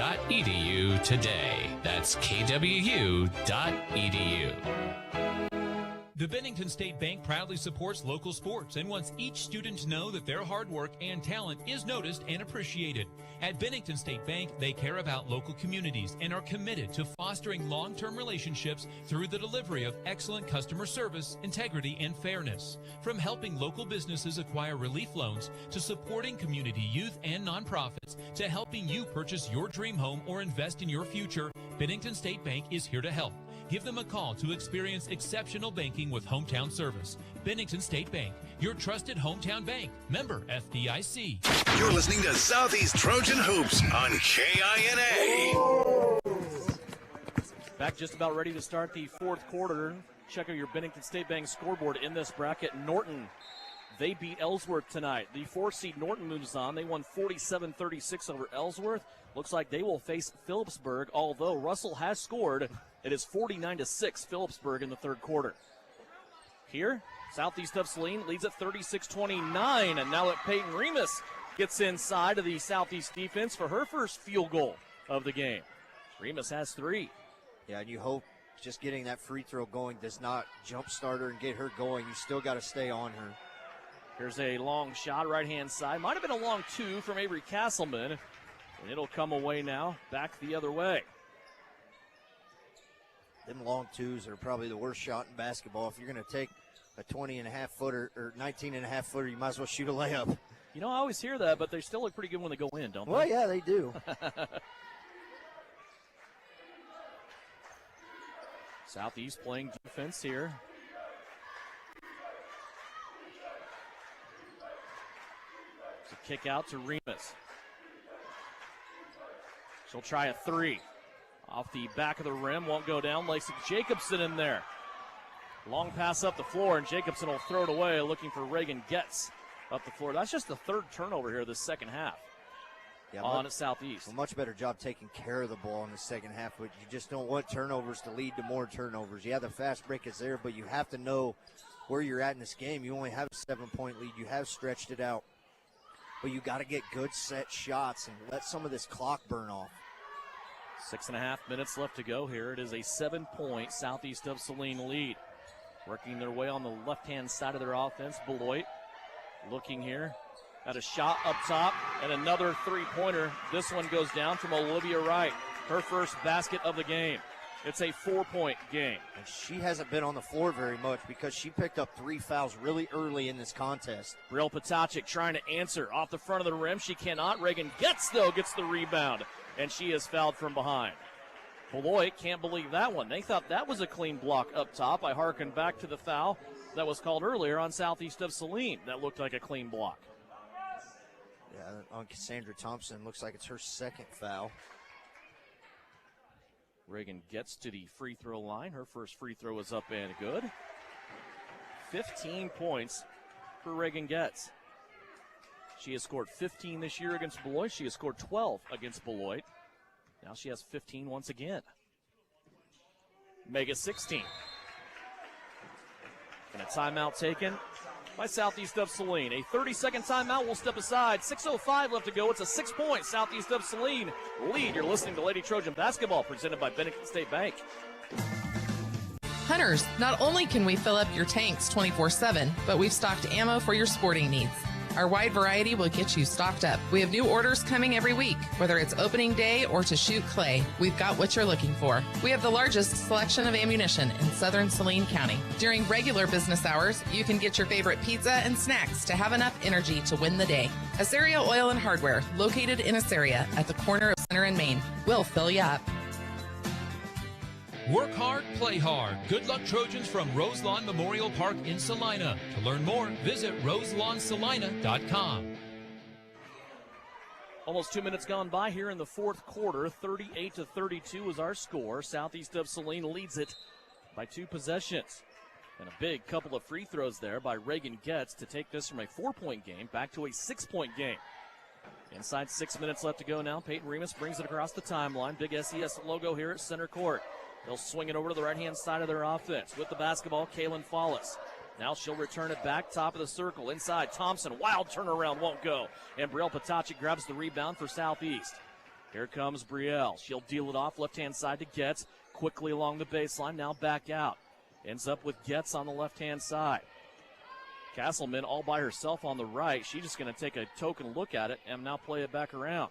today. That's kwu.edu. The Bennington State Bank proudly supports local sports and wants each student to know that their hard work and talent is noticed and appreciated. At Bennington State Bank, they care about local communities and are committed to fostering long-term relationships through the delivery of excellent customer service, integrity, and fairness. From helping local businesses acquire relief loans to supporting community youth and nonprofits to helping you purchase your dream home or invest in your future, Bennington State Bank is here to help. Give them a call to experience exceptional banking with hometown service. Bennington State Bank, your trusted hometown bank. Member FDIC. You're listening to Southeast Trojan Hoops on KINA. Back just about ready to start the fourth quarter. Check out your Bennington State Bank scoreboard in this bracket. Norton, they beat Ellsworth tonight. The 4-seed Norton moves on. They won 47-36 over Ellsworth. Looks like they will face Phillipsburg, although Russell has scored. It is 49-6 Phillipsburg in the third quarter. Here, Southeast of Saline leads at 36-29, and now that Peyton Remus gets inside of the Southeast defense for her first field goal of the game. Remus has 3. Yeah, and you hope just getting that free throw going does not jumpstart her and get her going. You still got to stay on her. Here's a long shot, right-hand side. Might have been a long 2 from Avery Castleman, and it'll come away now, back the other way. Them long 2s are probably the worst shot in basketball. If you're going to take a 20.5-footer or 19.5-footer, you might as well shoot a layup. You know, I always hear that, but they still look pretty good when they go in, don't they? Well, yeah, they do. Southeast playing defense here. It's a kick out to Remus. She'll try a 3. Off the back of the rim, won't go down. Lacey Jacobson in there. Long pass up the floor, and Jacobson will throw it away, looking for Reagan Getz up the floor. That's just the third turnover here this second half. Yeah, on at Southeast. A much better job taking care of the ball in the second half, but you just don't want turnovers to lead to more turnovers. Yeah, the fast break is there, but you have to know where you're at in this game. You only have a 7-point lead. You have stretched it out, but you got to get good set shots and let some of this clock burn off. 6.5 minutes left to go here. It is a 7-point Southeast of Saline lead. Working their way on the left-hand side of their offense. Beloit looking here at a shot up top and another 3-pointer. This one goes down from Olivia Wright. Her first basket of the game. It's a 4-point game. And she hasn't been on the floor very much because she picked up 3 fouls really early in this contest. Brielle Potacek trying to answer off the front of the rim. She cannot. Reagan gets the rebound, and she is fouled from behind. Beloit can't believe that one. They thought that was a clean block up top. I hearken back to the foul that was called earlier on southeast of Saline. That looked like a clean block. Yeah, on Cassandra Thompson, looks like it's her second foul. Reagan gets to the free throw line. Her first free throw is up and good. 15 points for Reagan Getz. She has scored 15 this year against Beloit. She has scored 12 against Beloit. Now she has 15 once again. Mega 16. And a timeout taken by southeast of Saline. A 30-second timeout will step aside. 6:05 left to go. It's a 6-point southeast of Saline lead. You're listening to Lady Trojan basketball presented by Bennington State Bank. Hunters, not only can we fill up your tanks 24/7, but we've stocked ammo for your sporting needs. Our wide variety will get you stocked up. We have new orders coming every week. Whether it's opening day or to shoot clay, we've got what you're looking for. We have the largest selection of ammunition in southern Saline County. During regular business hours, you can get your favorite pizza and snacks to have enough energy to win the day. Assyria Oil and Hardware, located in Assyria at the corner of Center and Main, will fill you up. Work hard, play hard. Good luck, Trojans from Roselawn Memorial Park in Salina. To learn more, visit roselawnsalina.com. Almost 2 minutes gone by here in the fourth quarter. 38-32 is our score. Southeast of Saline leads it by 2 possessions. And a big couple of free throws there by Reagan Getz to take this from a 4-point game back to a 6-point game. Inside 6 minutes left to go now. Peyton Remus brings it across the timeline. Big SES logo here at center court. They'll swing it over to the right-hand side of their offense. With the basketball, Kaylin Follis. Now she'll return it back, top of the circle. Inside, Thompson, wild turnaround, won't go. And Brielle Potacek grabs the rebound for Southeast. Here comes Brielle. She'll deal it off, left-hand side to Getz. Quickly along the baseline, now back out. Ends up with Getz on the left-hand side. Castleman all by herself on the right. She's just going to take a token look at it and now play it back around.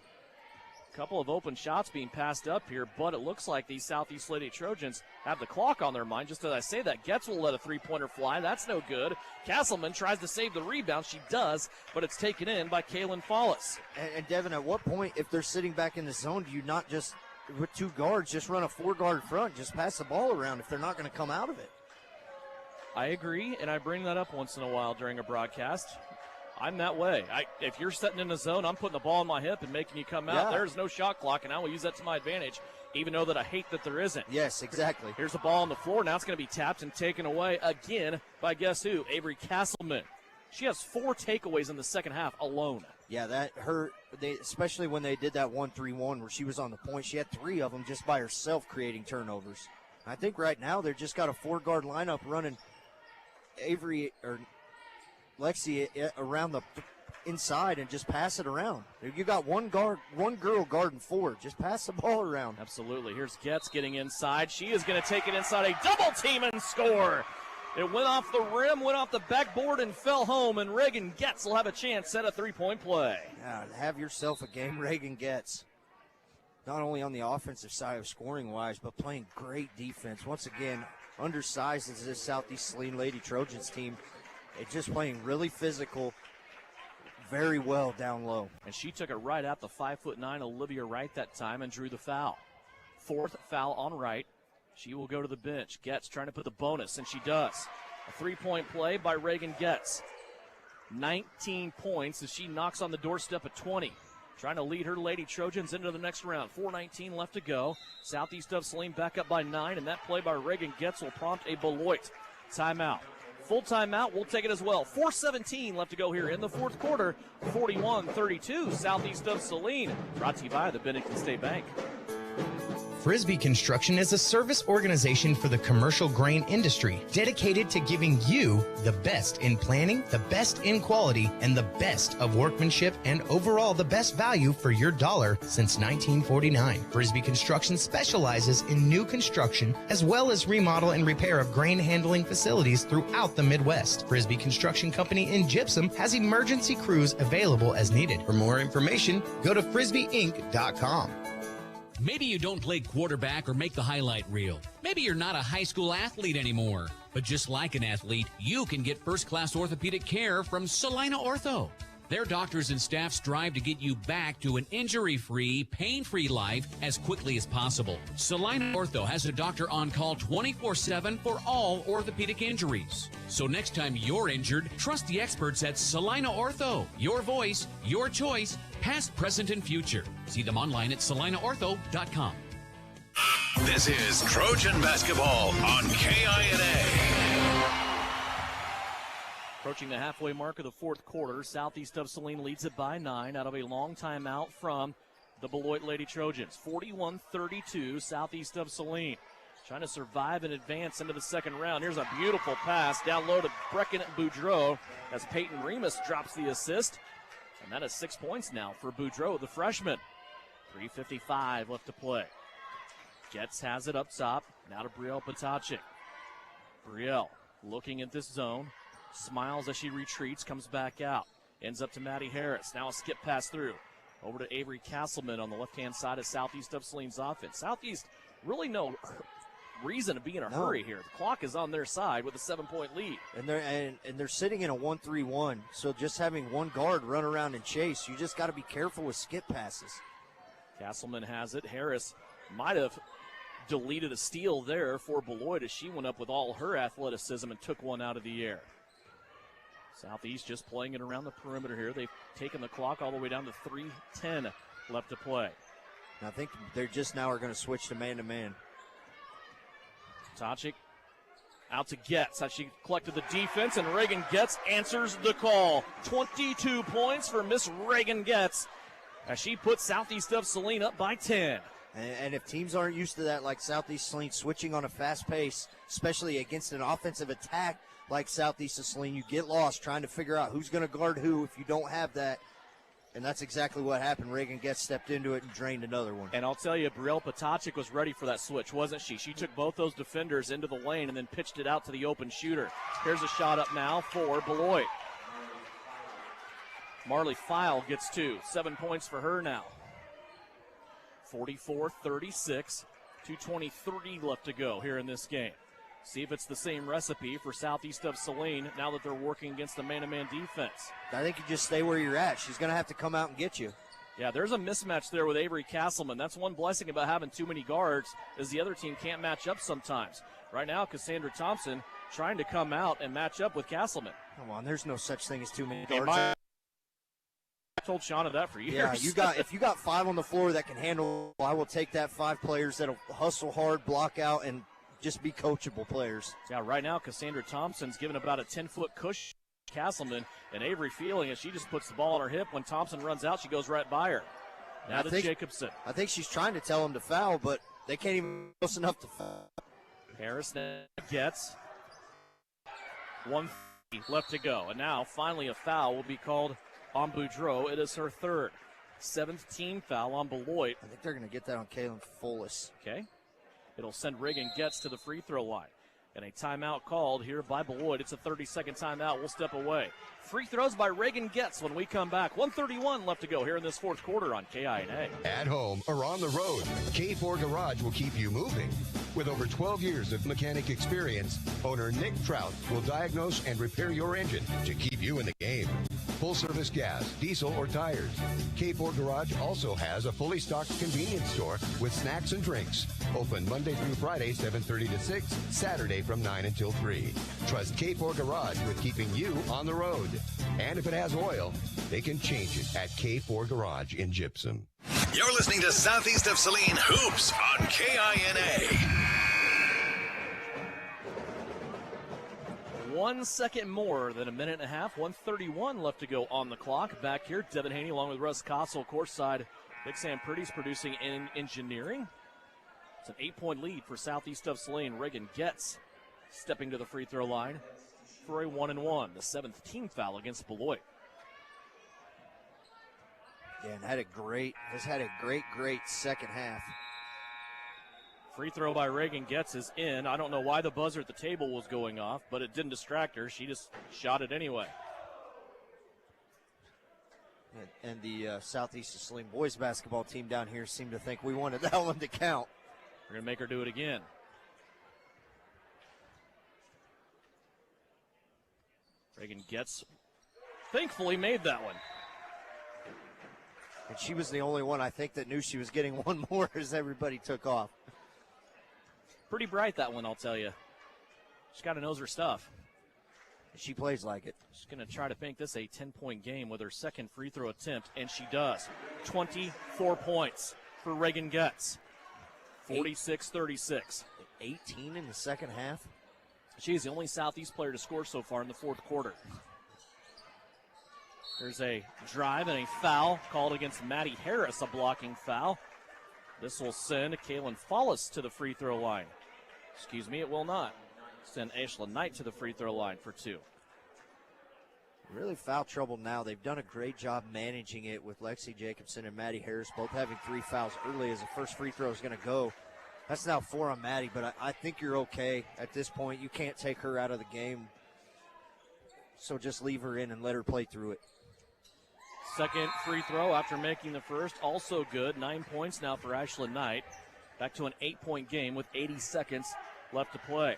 Couple of open shots being passed up here, but it looks like these Southeast Lady Trojans have the clock on their mind. Just as I say that, Getz will let a three-pointer fly. That's no good. Castleman tries to save the rebound. She does, but it's taken in by Kaylin Follis. And Devin, at what point, if they're sitting back in the zone, do you not just, with 2 guards, just run a 4-guard front, just pass the ball around if they're not going to come out of it? I agree, and I bring that up once in a while during a broadcast. I'm that way. If you're sitting in the zone, I'm putting the ball in my hip and making you come out. Yeah. There's no shot clock, and I will use that to my advantage, even though that I hate that there isn't. Yes, exactly. Here's the ball on the floor. Now it's going to be tapped and taken away again by guess who? Avery Castleman. She has 4 takeaways in the second half alone. Yeah, especially when they did that 1-3-1 where she was on the point, she had 3 of them just by herself creating turnovers. I think right now they've just got a 4-guard lineup running Avery or Lexi around the inside and just pass it around. You got one girl guarding 4. Just pass the ball around. Absolutely. Here's Getz getting inside. She is going to take it inside, a double team and score. It went off the rim, went off the backboard, and fell home, and Reagan Getz will have a chance at a 3-point play. Yeah, have yourself a game, Reagan Getz. Not only on the offensive side of scoring-wise, but playing great defense. Once again, undersized as this Southeast Saline Lady Trojans team. It's just playing really physical, very well down low. And she took it right at the 5'9" Olivia Wright that time and drew the foul. 4th foul on Wright. She will go to the bench. Getz trying to put the bonus, and she does. A 3-point play by Reagan Getz. 19 points as she knocks on the doorstep at 20. Trying to lead her Lady Trojans into the next round. 4:19 left to go. Southeast of Saline back up by 9, and that play by Reagan Getz will prompt a Beloit timeout. Full timeout, we'll take it as well. 4:17 left to go here in the fourth quarter. 41-32, Southeast of Saline. Brought to you by the Bennington State Bank. Frisbee Construction is a service organization for the commercial grain industry dedicated to giving you the best in planning, the best in quality, and the best of workmanship, and overall the best value for your dollar since 1949. Frisbee Construction specializes in new construction as well as remodel and repair of grain handling facilities throughout the Midwest. Frisbee Construction Company in Gypsum has emergency crews available as needed. For more information, go to frisbeeinc.com. Maybe you don't play quarterback or make the highlight reel. Maybe you're not a high school athlete anymore. But just like an athlete, you can get first-class orthopedic care from Saline Ortho. Their doctors and staff strive to get you back to an injury-free, pain-free life as quickly as possible. Saline Ortho has a doctor on call 24/7 for all orthopedic injuries. So next time you're injured, trust the experts at Saline Ortho. Your voice, your choice, past, present, and future. See them online at salineortho.com. This is Trojan Basketball on KINA. Approaching the halfway mark of the fourth quarter, Southeast of Saline leads it by 9 out of a long timeout from the Beloit Lady Trojans. 41-32, Southeast of Saline. Trying to survive and advance into the second round. Here's a beautiful pass down low to Brecken Boudreau as Peyton Remus drops the assist. And that is 6 points now for Boudreau, the freshman. 3:55 left to play. Jets has it up top. Now to Brielle Patacic. Brielle looking at this zone. Smiles as she retreats, comes back out. Ends up to Maddie Harris. Now a skip pass through. Over to Avery Castleman on the left-hand side of Southeast of Saline's offense. Southeast really no reason to be in a hurry here. The clock is on their side with a 7-point lead. And they're sitting in a 1-3-1, so just having one guard run around and chase, you just got to be careful with skip passes. Castleman has it. Harris might have deleted a steal there for Beloit as she went up with all her athleticism and took one out of the air. Southeast just playing it around the perimeter here. They've taken the clock all the way down to 3:10 left to play. And I think they're just now are going to switch to man-to-man. Patacic out to Getz. How she collected the defense, and Reagan Getz answers the call. 22 points for Miss Reagan Getz as she puts Southeast of Saline up by 10. And if teams aren't used to that, like Southeast Saline, switching on a fast pace, especially against an offensive attack like Southeast of Saline, you get lost trying to figure out who's going to guard who if you don't have that. And that's exactly what happened. Reagan Getz stepped into it and drained another one. And I'll tell you, Brielle Patacic was ready for that switch, wasn't she? She took both those defenders into the lane and then pitched it out to the open shooter. Here's a shot up now for Beloit. Marley File gets 2. 7 points for her now. 44-36. 2:23 left to go here in this game. See if it's the same recipe for Southeast of Saline now that they're working against the man-to-man defense. I think you just stay where you're at. She's going to have to come out and get you. Yeah, there's a mismatch there with Avery Castleman. That's one blessing about having too many guards is the other team can't match up sometimes. Right now, Cassandra Thompson trying to come out and match up with Castleman. Come on, there's no such thing as too many guards. I told Shauna that for years. Yeah, if you got 5 on the floor that can handle, I will take that 5 players that'll hustle hard, block out, and just be coachable players. Yeah, right now Cassandra Thompson's given about a 10-foot cushion to Castleman, and Avery feeling it. She just puts the ball on her hip. When Thompson runs out, she goes right by her. Now to Jacobson. I think she's trying to tell him to foul, but they can't even close enough to foul. Harris gets 1 left to go. And now, finally, a foul will be called on Boudreau. It is her 3rd. 7th team foul on Beloit. I think they're going to get that on Kaylin Follis. Okay. It'll send Reagan Getz to the free throw line. And a timeout called here by Beloit. It's a 30-second timeout. We'll step away. Free throws by Reagan Getz when we come back. 1:31 left to go here in this fourth quarter on KINA. At home or on the road, K4 Garage will keep you moving. With over 12 years of mechanic experience, owner Nick Trout will diagnose and repair your engine to keep you in the game. Full service gas, diesel, or tires. K4 Garage also has a fully stocked convenience store with snacks and drinks. Open Monday through Friday, 7:30 to 6, Saturday from 9 until 3. Trust K4 Garage with keeping you on the road. And if it has oil, they can change it at K4 Garage in Gypsum. You're listening to Southeast of Saline Hoops on KINA. 1 second more than a minute and a half. 1:31 left to go on the clock. Back here, Devin Haney along with Russ Kossel, courtside. Big Sam Pretty's producing in engineering. It's an 8-point lead for Southeast of Saline. Reagan Getz stepping to the free throw line for a 1-and-1. The 7th team foul against Beloit. Yeah, and has had a great second half. Free throw by Reagan Getz is in. I don't know why the buzzer at the table was going off, but it didn't distract her. She just shot it anyway. And the Southeast of Saline boys basketball team down here seemed to think we wanted that one to count. We're going to make her do it again. Reagan Getz thankfully made that one. And she was the only one, I think, that knew she was getting one more as everybody took off. Pretty bright, that one, I'll tell you. She's got to knows her stuff. She plays like it. She's going to try to make this a 10-point game with her second free throw attempt, and she does. 24 points for Reagan Getz. 46-36. 18 in the second half. She's the only Southeast player to score so far in the fourth quarter. There's a drive and a foul called against Maddie Harris, a blocking foul. This will send Kaylin Follis to the free throw line. Excuse me, it will not. Send Ashla Knight to the free throw line for two. Really foul trouble now. They've done a great job managing it with Lexi Jacobson and Maddie Harris both having 3 fouls early as the first free throw is going to go. That's now 4 on Maddie, but I think you're okay at this point. You can't take her out of the game, so just leave her in and let her play through it. Second free throw after making the first, also good. 9 points now for Ashla Knight. Back to an 8-point game with 80 seconds left to play.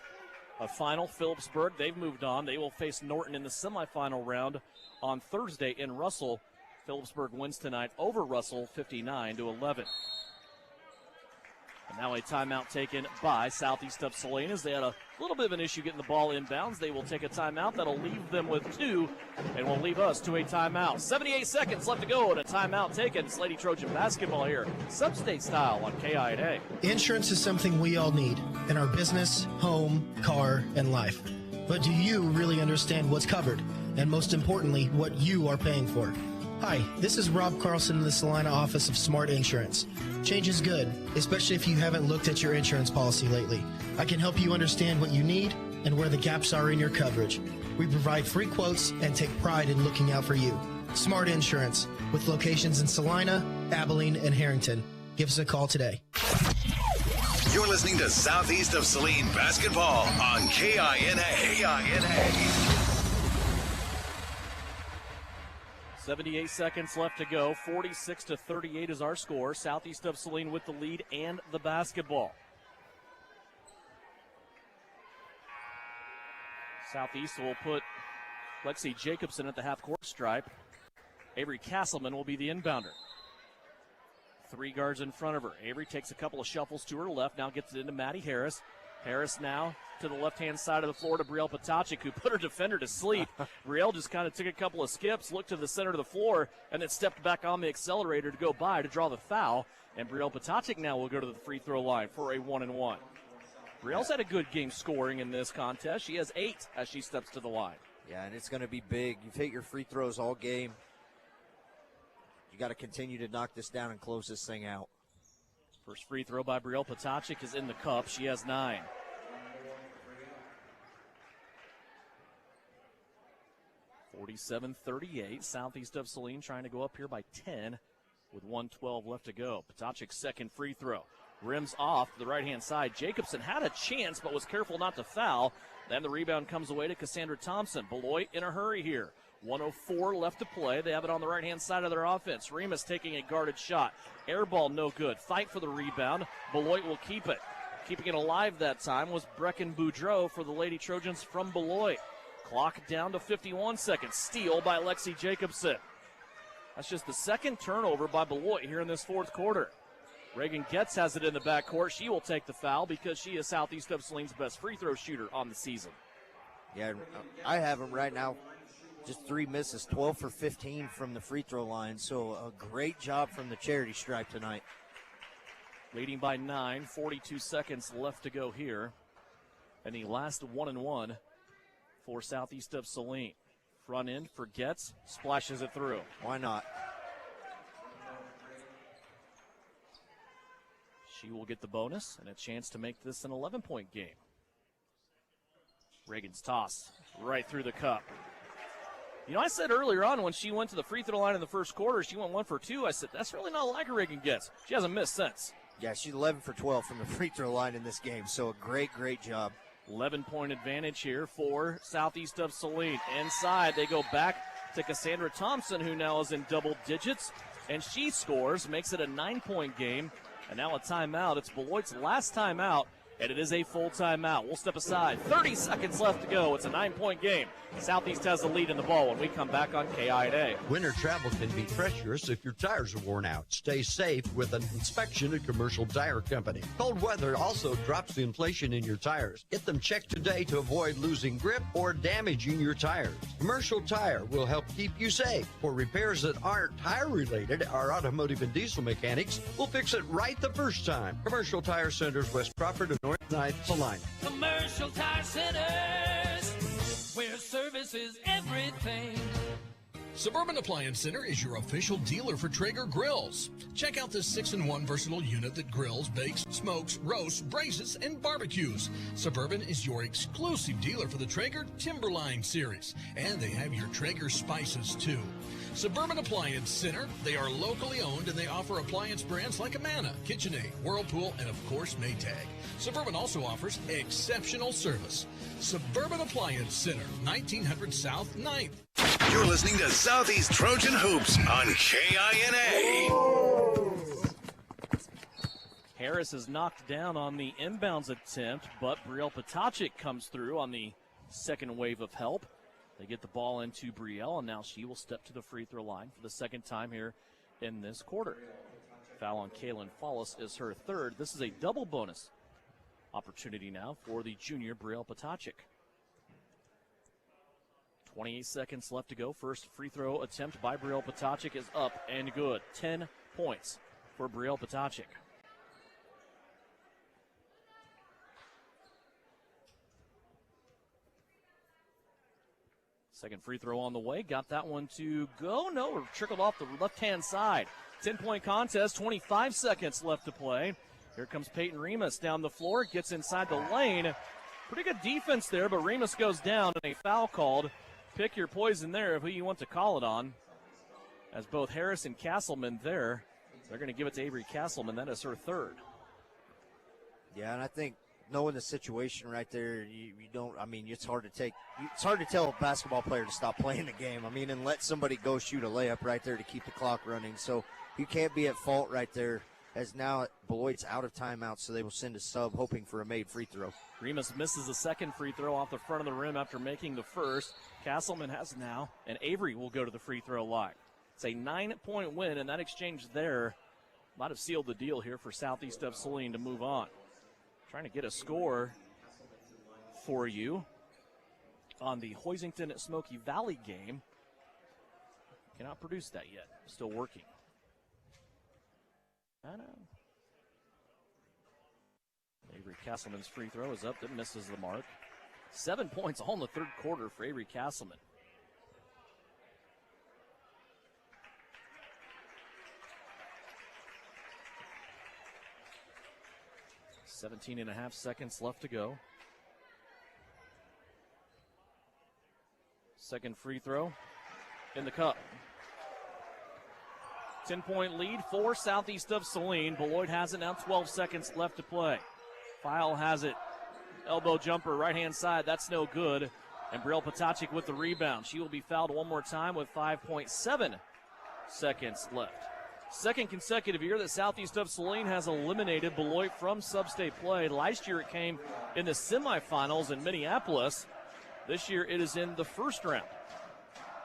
A final, Phillipsburg, they've moved on. They will face Norton in the semifinal round on Thursday in Russell. Phillipsburg wins tonight over Russell, 59-11. And now a timeout taken by Southeast of Saline as they had a little bit of an issue getting the ball inbounds. They will take a timeout. That'll leave them with 2 and will leave us to a timeout. 78 seconds left to go and a timeout taken. It's Lady Trojan basketball here, sub-state style on KINA. Insurance is something we all need in our business, home, car, and life. But do you really understand what's covered? And most importantly, what you are paying for? Hi, this is Rob Carlson in the Salina office of Smart Insurance. Change is good, especially if you haven't looked at your insurance policy lately. I can help you understand what you need and where the gaps are in your coverage. We provide free quotes and take pride in looking out for you. Smart Insurance, with locations in Salina, Abilene, and Harrington. Give us a call today. You're listening to Southeast of Saline basketball on KINA. 78 seconds left to go. 46-38 is our score. Southeast of Saline with the lead and the basketball. Southeast will put Lexi Jacobson at the half-court stripe. Avery Castleman will be the inbounder. 3 guards in front of her. Avery takes a couple of shuffles to her left, now gets it into Maddie Harris. Harris now to the left-hand side of the floor to Brielle Potacik, who put her defender to sleep. Brielle just kind of took a couple of skips, looked to the center of the floor, and then stepped back on the accelerator to go by to draw the foul. And Brielle Potacik now will go to the free throw line for a 1-and-1. Brielle's had a good game scoring in this contest. She has 8 as she steps to the line. Yeah, and it's going to be big. You've hit your free throws all game. You got to continue to knock this down and close this thing out. First free throw by Brielle Potacik is in the cup. She has 9. (47-38). Southeast of Saline trying to go up here by 10 with 1:12 left to go. Potacik's second free throw. Rims off to the right-hand side. Jacobson had a chance but was careful not to foul. Then the rebound comes away to Cassandra Thompson. Beloit in a hurry here. 1:04 left to play. They have it on the right-hand side of their offense. Remus taking a guarded shot. Air ball no good. Fight for the rebound. Beloit will keep it. Keeping it alive that time was Brecken Boudreau for the Lady Trojans from Beloit. Clock down to 51 seconds. Steal by Lexi Jacobson. That's just the second turnover by Beloit here in this fourth quarter. Reagan Getz has it in the backcourt. She will take the foul because she is Southeast of Saline's best free throw shooter on the season. Yeah, I have him right now. Just 3 misses, 12 for 15 from the free throw line. So a great job from the charity stripe tonight. Leading by 9, 42 seconds left to go here. And the last 1-and-1 for Southeast of Saline. Front end for Getz, splashes it through. Why not? She will get the bonus and a chance to make this an 11-point game. Reagan's toss right through the cup. You know, I said earlier on when she went to the free throw line in the first quarter, she went 1 for 2. I said, that's really not like a Reagan Getz. She hasn't missed since. Yeah, she's 11 for 12 from the free throw line in this game, so a great job. 11-point advantage here for Southeast of Saline. Inside, they go back to Cassandra Thompson, who now is in double digits, and she scores, makes it a 9-point game. And now a timeout. It's Beloit's last timeout, and it is a full timeout. We'll step aside. 30 seconds left to go. It's a 9-point game. Southeast has the lead in the ball when we come back on KINA. Winter travel can be treacherous if your tires are worn out. Stay safe with an inspection at Commercial Tire Company. Cold weather also drops the inflation in your tires. Get them checked today to avoid losing grip or damaging your tires. Commercial Tire will help keep you safe. For repairs that aren't tire related, our automotive and diesel mechanics will fix it right the first time. Commercial Tire Centers, West Crawford and North 9th, Saline. Commercial Tire Centers, where service is everything. Suburban Appliance Center is your official dealer for Traeger grills. Check out this 6-in-1 versatile unit that grills, bakes, smokes, roasts, braised, and barbecues. Suburban is your exclusive dealer for the Traeger Timberline series, and they have your Traeger spices too. Suburban Appliance Center, they are locally owned and they offer appliance brands like Amana, KitchenAid, Whirlpool, and of course Maytag. Suburban also offers exceptional service. Suburban Appliance Center, 1900 South 9th. You're listening to Southeast Trojan Hoops on KINA. Harris is knocked down on the inbounds attempt, but Brielle Potacik comes through on the second wave of help. They get the ball into Brielle, and now she will step to the free throw line for the second time here in this quarter. Foul on Kaylin Follis is her third. This is a double bonus opportunity now for the junior Brielle Potacik. 28 seconds left to go. First free throw attempt by Brielle Potacik is up and good. 10 points for Brielle Potacik. Second free throw on the way. Got that one to go. No, trickled off the left-hand side. 10-point contest, 25 seconds left to play. Here comes Peyton Remus down the floor. Gets inside the lane. Pretty good defense there, but Remus goes down and a foul called. Pick your poison there of who you want to call it on. As both Harris and Castleman there, they're going to give it to Avery Castleman. That is her third. Yeah, and I think knowing the situation right there, you don't, I mean, it's hard to tell a basketball player to stop playing the game. I mean, and let somebody go shoot a layup right there to keep the clock running. So you can't be at fault right there, as now Beloit's out of timeout, so they will send a sub hoping for a made free throw. Remus misses the second free throw off the front of the rim after making the first. Castleman has now, and Avery will go to the free throw line. It's a 9-point win, and that exchange there might have sealed the deal here for Southeast of Saline to move on. Trying to get a score for you on the Hoisington-Smoky Valley game. Cannot produce that yet. Still working. Avery Castleman's free throw is up. That misses the mark. 7 points all in the third quarter for Avery Castleman. Seventeen and a half seconds left to go. Second free throw in the cup. 10-point lead for Southeast of Saline. Beloit has it now, 12 seconds left to play. File has it. Elbow jumper, right-hand side, that's no good. And Brielle Potacik with the rebound. She will be fouled one more time with 5.7 seconds left. Second consecutive year that Southeast of Saline has eliminated Beloit from sub-state play. Last year it came in the semifinals in Minneapolis. This year it is in the first round.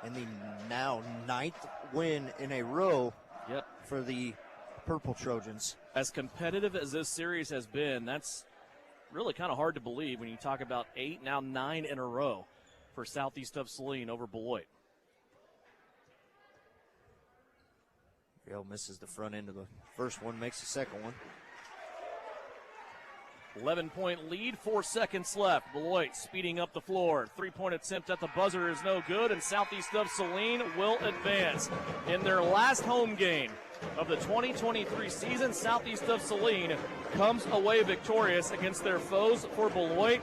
And the now 9th win in a row for the Purple Trojans. As competitive as this series has been, that's really kind of hard to believe when you talk about 8, now 9 in a row for Southeast of Saline over Beloit. Real misses the front end of the first one, makes the second one. 11-point lead, 4 seconds left. Beloit speeding up the floor. 3-point attempt at the buzzer is no good, and Southeast of Saline will advance. In their last home game of the 2023 season, Southeast of Saline comes away victorious against their foes for Beloit.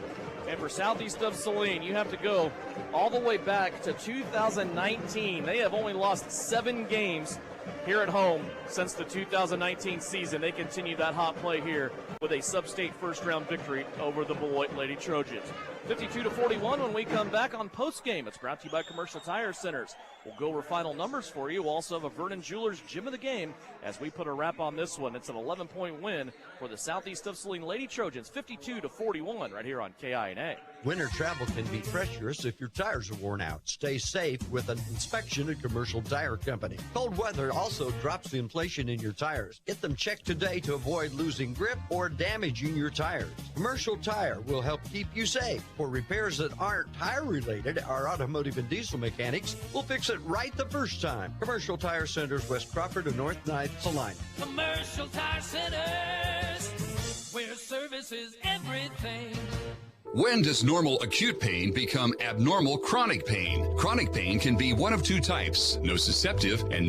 And for Southeast of Saline, you have to go all the way back to 2019. They have only lost 7 games here at home since the 2019 season. They continue that hot play here with a sub-state first-round victory over the Beloit Lady Trojans. 52-41 when we come back on postgame. It's brought to you by Commercial Tire Centers, We'll go over final numbers for you. We'll also have a Vernon Jewelers Gym of the Game as we put a wrap on this one. It's an 11-point win for the Southeast of Saline Lady Trojans, 52-41, right here on KINA. Winter travel can be treacherous if your tires are worn out. Stay safe with an inspection at Commercial Tire Company. Cold weather also drops the inflation in your tires. Get them checked today to avoid losing grip or damaging your tires. Commercial Tire will help keep you safe. For repairs that aren't tire related, our automotive and diesel mechanics will fix it right the first time. Commercial Tire Centers, West Crawford and North 9th, Saline. Commercial Tire Centers, where service is everything. When does normal acute pain become abnormal chronic pain? Chronic pain can be one of two types: nociceptive and